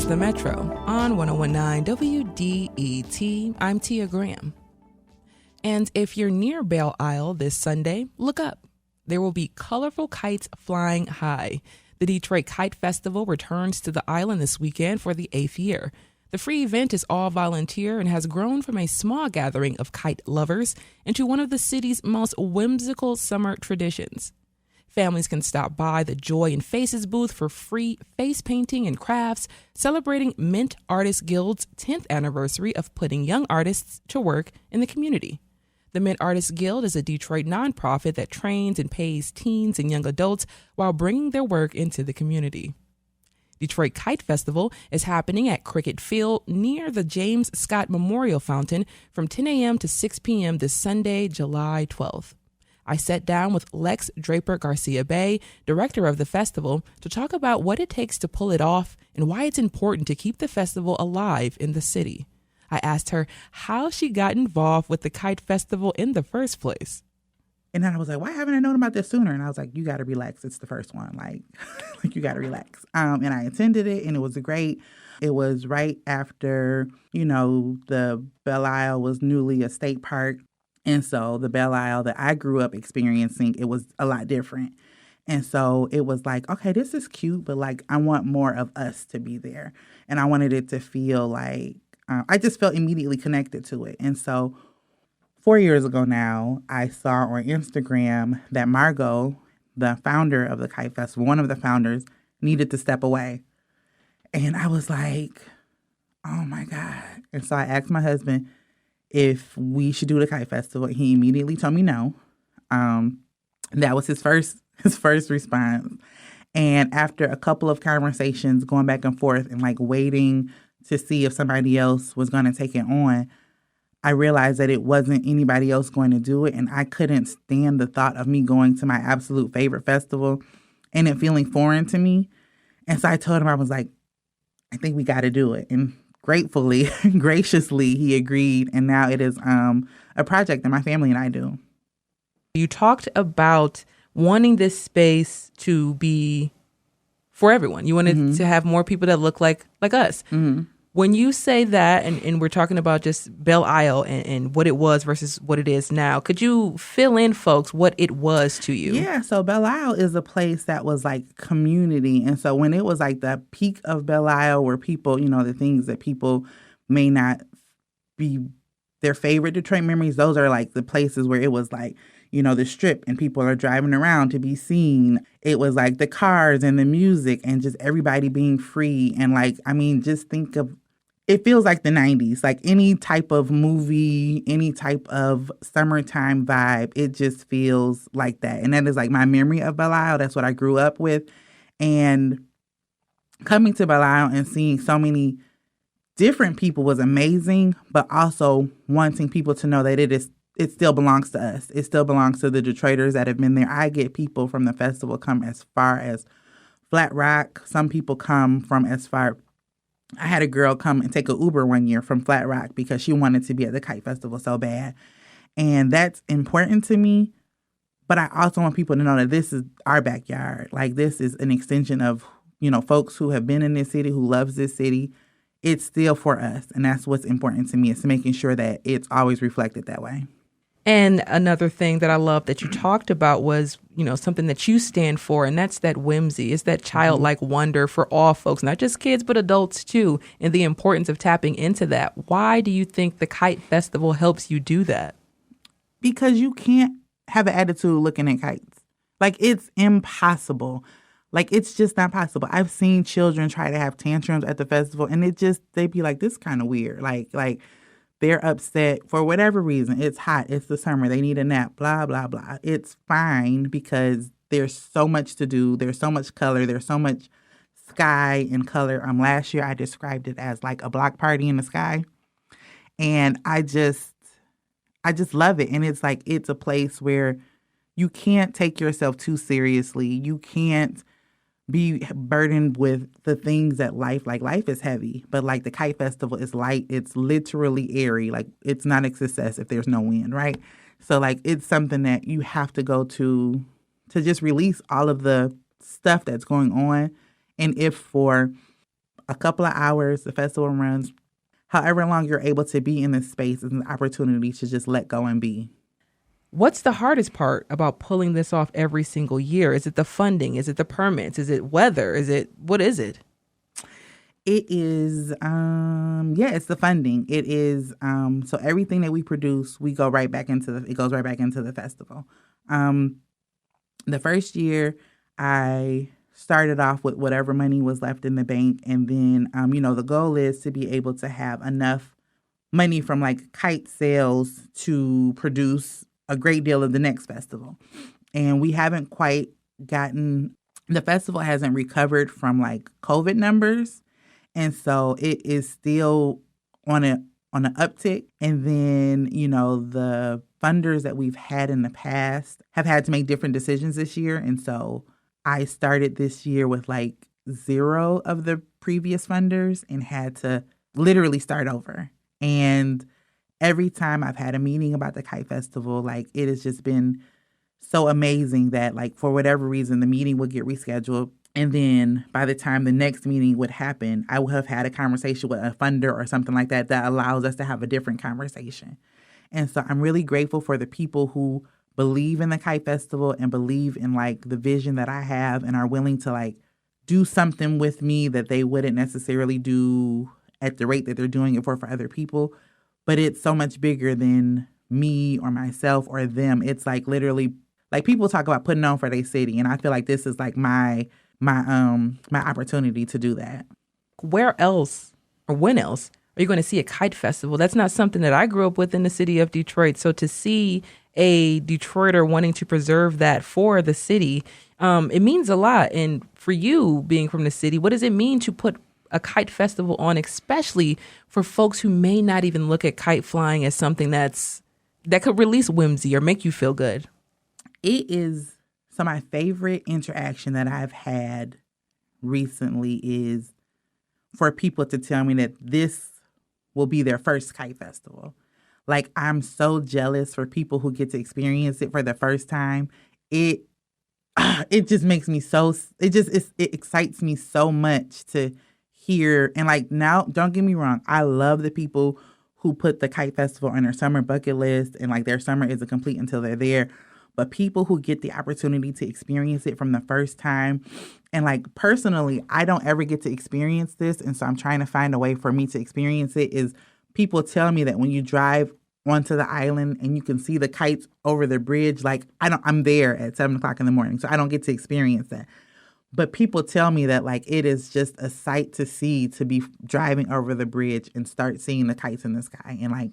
The Metro on 1019 WDET. I'm Tia Graham. And if you're near Belle Isle this Sunday, look up. There will be colorful kites flying high. The Detroit Kite Festival returns to the island this weekend for the 8th year. The free event is all volunteer and has grown from a small gathering of kite lovers into one of the city's most whimsical summer traditions. Families can stop by the Joy in Faces booth for free face painting and crafts, celebrating Mint Artists Guild's 10th anniversary of putting young artists to work in the community. The Mint Artists Guild is a Detroit nonprofit that trains and pays teens and young adults while bringing their work into the community. Detroit Kite Festival is happening at Cricket Field near the James Scott Memorial Fountain from 10 a.m. to 6 p.m. this Sunday, July 12th. I sat down with Lex Draper Garcia Bay, director of the festival, to talk about what it takes to pull it off and why it's important to keep the festival alive in the city. I asked her how she got involved with the Kite Festival in the first place. And then I was like, why haven't I known about this sooner? And I was like, you got to relax. It's the first one. Like you got to relax. And I attended it, and it was great. It was right after, the Belle Isle was newly a state park. And so the Belle Isle that I grew up experiencing, it was a lot different. And so it was like, okay, this is cute, but like I want more of us to be there. And I wanted it to feel like, I just felt immediately connected to it. And so 4 years ago now, I saw on Instagram that Margot, the founder of the Kite Festival, one of the founders, needed to step away. And I was like, oh my God. And so I asked my husband if we should do the Kite Festival. He immediately told me no. That was his first response. And after a couple of conversations going back and forth and like waiting to see if somebody else was going to take it on, I realized that it wasn't anybody else going to do it. And I couldn't stand the thought of me going to my absolute favorite festival and it feeling foreign to me. And so I told him, I was like, I think we got to do it. And gratefully, graciously, he agreed. And now it is a project that my family and I do. You talked about wanting this space to be for everyone. You wanted to have more people that look like us. Mm-hmm. When you say that, and we're talking about just Belle Isle and what it was versus what it is now, could you fill in, folks, what it was to you? Yeah, so Belle Isle is a place that was like community. And so when it was like the peak of Belle Isle where people, the things that people may not be their favorite Detroit memories, those are like the places where it was like, the strip and people are driving around to be seen. It was like the cars and the music and just everybody being free. And just think of, it feels like the 90s, like any type of movie, any type of summertime vibe. It just feels like that. And that is like my memory of Belle Isle. That's what I grew up with. And coming to Belle Isle and seeing so many different people was amazing, but also wanting people to know that it still belongs to us. It still belongs to the Detroiters that have been there. I get people from the festival come as far as Flat Rock. Some people come from as far. I had a girl come and take an Uber one year from Flat Rock because she wanted to be at the Kite Festival so bad. And that's important to me. But I also want people to know that this is our backyard. Like this is an extension of, folks who have been in this city, who loves this city. It's still for us. And that's what's important to me, is making sure that it's always reflected that way. And another thing that I love that you talked about was, something that you stand for, and that's that whimsy. It's that childlike wonder for all folks, not just kids, but adults too, and the importance of tapping into that. Why do you think the Kite Festival helps you do that? Because you can't have an attitude looking at kites. Like, it's impossible. Like, it's just not possible. I've seen children try to have tantrums at the festival, and they'd be like, this is kind of weird. Like, they're upset for whatever reason. It's hot. It's the summer. They need a nap, blah, blah, blah. It's fine because there's so much to do. There's so much color. There's so much sky and color. Last year I described it as like a block party in the sky. And I just love it. And it's like, it's a place where you can't take yourself too seriously. You can't be burdened with the things that life is heavy, but like the Kite Festival is light. It's literally airy. Like, it's not a success if there's no wind, right? So like, it's something that you have to go to just release all of the stuff that's going on. And if for a couple of hours. The festival runs however long you're able to be in this space is an opportunity to just let go and be. What's the hardest part about pulling this off every single year? Is it the funding? Is it the permits? Is it weather? What is it? It is, it's the funding. It is, so everything that we produce, it goes right back into the festival. The first year I started off with whatever money was left in the bank. And then, the goal is to be able to have enough money from like kite sales to produce a great deal of the next festival. And we haven't quite the festival hasn't recovered from like COVID numbers. And so it is still on an uptick. And then, the funders that we've had in the past have had to make different decisions this year. And so I started this year with like 0 of the previous funders and had to literally start over. And every time I've had a meeting about the Kite Festival, like it has just been so amazing that like for whatever reason, the meeting would get rescheduled. And then by the time the next meeting would happen, I would have had a conversation with a funder or something like that allows us to have a different conversation. And so I'm really grateful for the people who believe in the Kite Festival and believe in like the vision that I have and are willing to like do something with me that they wouldn't necessarily do at the rate that they're doing it for other people. But it's so much bigger than me or myself or them. It's like literally like people talk about putting on for their city. And I feel like this is like my opportunity to do that. Where else or when else are you going to see a kite festival? That's not something that I grew up with in the city of Detroit. So to see a Detroiter wanting to preserve that for the city, it means a lot. And for you being from the city, what does it mean to put a kite festival on, especially for folks who may not even look at kite flying as something that could release whimsy or make you feel good? It is. So my favorite interaction that I've had recently is for people to tell me that this will be their first kite festival. Like, I'm so jealous for people who get to experience it for the first time. It just makes me it excites me so much to hear. And like, now, don't get me wrong, I love the people who put the kite festival on their summer bucket list and like their summer isn't complete until they're there. But people who get the opportunity to experience it from the first time, and like personally, I don't ever get to experience this. And so I'm trying to find a way for me to experience it. Is people tell me that when you drive onto the island and you can see the kites over the bridge, like I'm there at 7:00 in the morning. So I don't get to experience that. But people tell me that like it is just a sight to see, to be driving over the bridge and start seeing the kites in the sky. And like,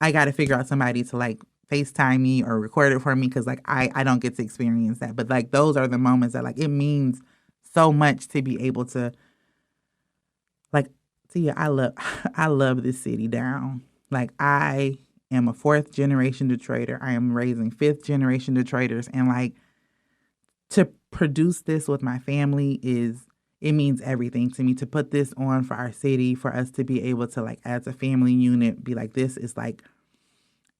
I got to figure out somebody to like FaceTime me or record it for me because like I don't get to experience that. But like those are the moments that like it means so much to be able to like see. I love this city down. Like I am a 4th generation Detroiter. I am raising 5th generation Detroiters, and like to produce this with my family it means everything to me. To put this on for our city, for us to be able to like as a family unit be like, this is like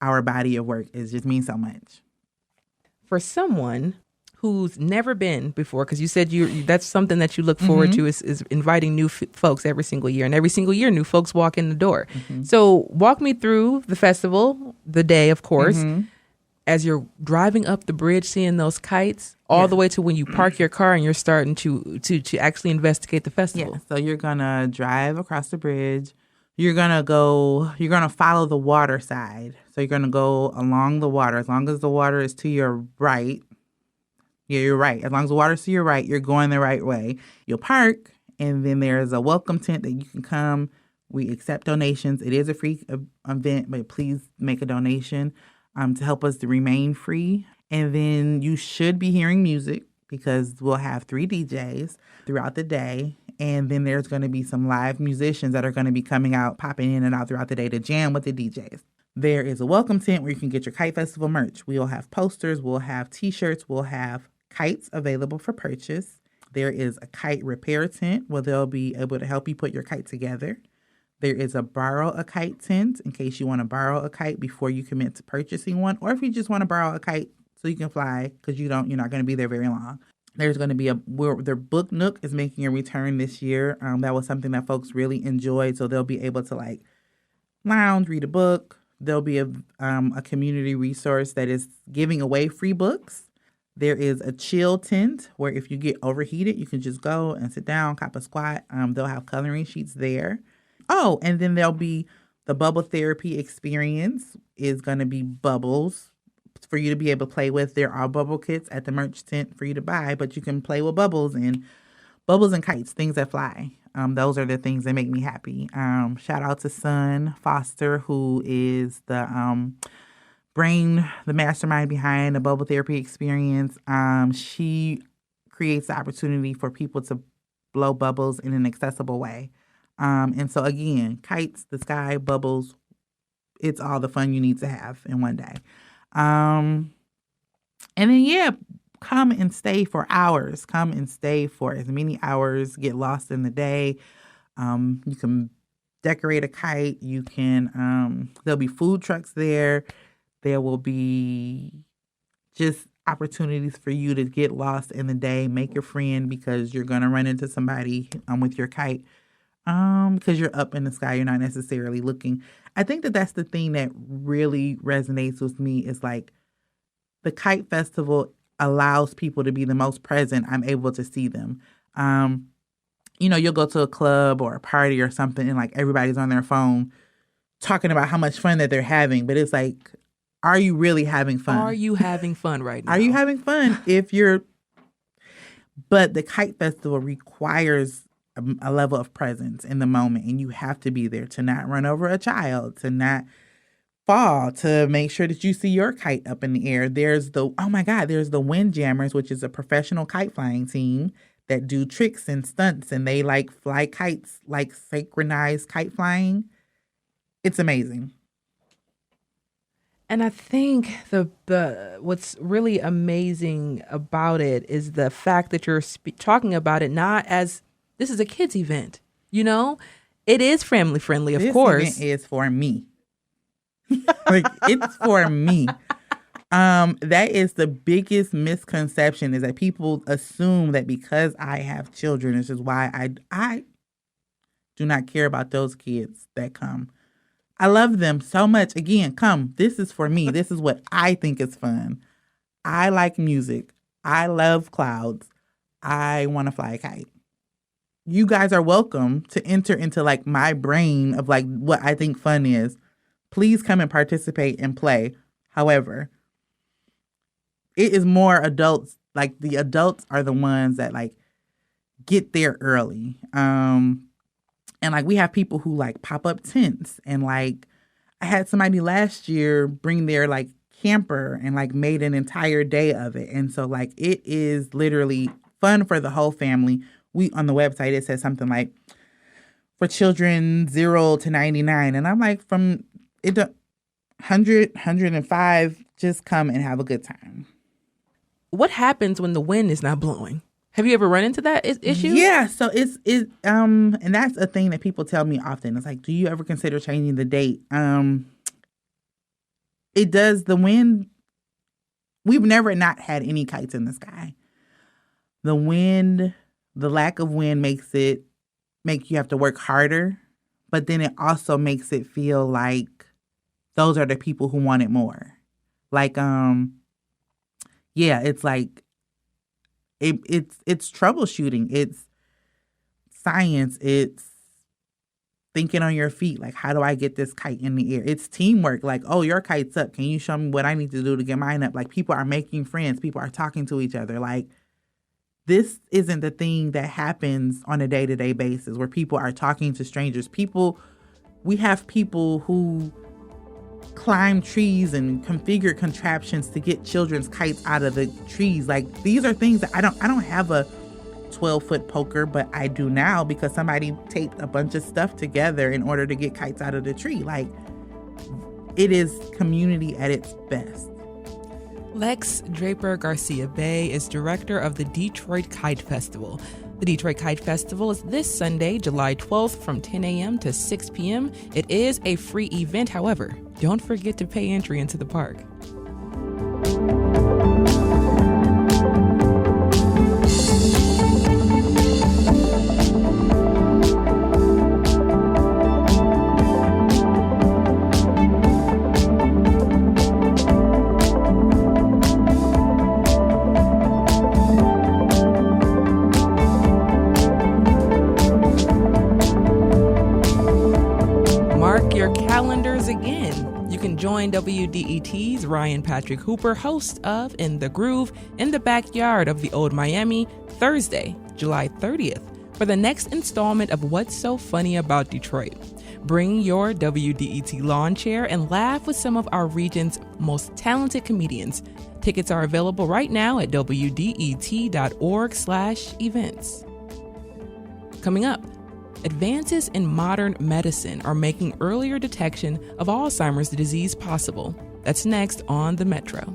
our body of work, is just means so much. For someone who's never been before, because you said that's something that you look forward to is inviting new folks every single year. And every single year, new folks walk in the door. So walk me through the festival, the day, of course, as you're driving up the bridge, seeing those kites, all the way to when you park your car and you're starting to actually investigate the festival. Yeah, so you're going to drive across the bridge. You're going to follow the water side. So you're going to go along the water. As long as the water is to your right. Yeah, you're right. As long as the water's to your right, you're going the right way. You'll park, and then there's a welcome tent that you can come. We accept donations. It is a free event, but please make a donation to help us to remain free. And then you should be hearing music because we'll have 3 DJs throughout the day. And then there's going to be some live musicians that are going to be coming out, popping in and out throughout the day to jam with the DJs. There is a welcome tent where you can get your Kite Festival merch. We'll have posters, we'll have T-shirts, we'll have kites available for purchase. There is a kite repair tent where they'll be able to help you put your kite together. There is a borrow a kite tent in case you want to borrow a kite before you commit to purchasing one, or if you just want to borrow a kite so you can fly because you're not going to be there very long. There's going to be their book nook is making a return this year. That was something that folks really enjoyed. So they'll be able to like lounge, read a book. There'll be a community resource that is giving away free books. There is a chill tent where if you get overheated, you can just go and sit down, cop a squat. They'll have coloring sheets there. Oh, and then there'll be the bubble therapy experience is going to be bubbles for you to be able to play with. There are bubble kits at the merch tent for you to buy, but you can play with bubbles and kites, things that fly. Those are the things that make me happy. Shout out to Sun Foster, who is the mastermind behind the bubble therapy experience. She creates the opportunity for people to blow bubbles in an accessible way. And so again, kites, the sky, bubbles, it's all the fun you need to have in one day. And then, come and stay for hours. Come and stay for as many hours. Get lost in the day. You can decorate a kite. You can, there'll be food trucks there. There will be just opportunities for you to get lost in the day, make a friend because you're going to run into somebody with your kite because you're up in the sky. You're not necessarily looking. I think that that's the thing that really resonates with me is like the Kite Festival allows people to be the most present. I'm able to see them. You'll go to a club or a party or something and like everybody's on their phone talking about how much fun that they're having. But it's like, are you really having fun? Are you having fun right now? Are you having fun but the Kite Festival requires a level of presence in the moment, and you have to be there to not run over a child, to not fall, to make sure that you see your kite up in the air. There's the Windjammers, which is a professional kite flying team that do tricks and stunts, and they like fly kites, like synchronized kite flying. It's amazing. And I think the what's really amazing about it is the fact that you're talking about it not as this is a kids event. It is family friendly, of course. This event is for me. Like it's for me. That is the biggest misconception is that people assume that because I have children, this is why I do not care about those kids that come. I love them so much. Again, come. This is for me. This is what I think is fun. I like music. I love clouds. I want to fly a kite. You guys are welcome to enter into like my brain of like what I think fun is. Please come and participate and play. However, it is more adults. Like the adults are the ones that like get there early. And like we have people who like pop up tents, and like I had somebody last year bring their like camper and like made an entire day of it. And so like it is literally fun for the whole family. On the website it says something like for children 0 to 99, and I'm like from 100, 105, just come and have a good time. What happens when the wind is not blowing? Have you ever run into that issue? Yeah, so and that's a thing that people tell me often. It's like, do you ever consider changing the date? It does. The wind. We've never not had any kites in the sky. The wind, the lack of wind makes you have to work harder, but then it also makes it feel like those are the people who want it more. Like, it's like. It's troubleshooting. It's science. It's thinking on your feet. Like, how do I get this kite in the air? It's teamwork. Like, oh, your kite's up. Can you show me what I need to do to get mine up? Like, people are making friends. People are talking to each other. Like, this isn't the thing that happens on a day-to-day basis where people are talking to strangers. We have people who climb trees and configure contraptions to get children's kites out of the trees. Like, these are things that I don't have a 12-foot poker, but I do now because somebody taped a bunch of stuff together in order to get kites out of the tree. Like, it is community at its best. Lex Draper Garcia Bay is director of the Detroit Kite Festival. The Detroit Kite Festival is this Sunday, July 12th from 10 a.m. to 6 p.m. It is a free event, however. Don't forget to pay entry into the park. You can join WDET's Ryan Patrick Hooper, host of In the Groove, in the backyard of the Old Miami, Thursday, July 30th, for the next installment of What's So Funny About Detroit. Bring your WDET lawn chair and laugh with some of our region's most talented comedians. Tickets are available right now at wdet.org/events. Coming up, advances in modern medicine are making earlier detection of Alzheimer's disease possible. That's next on The Metro.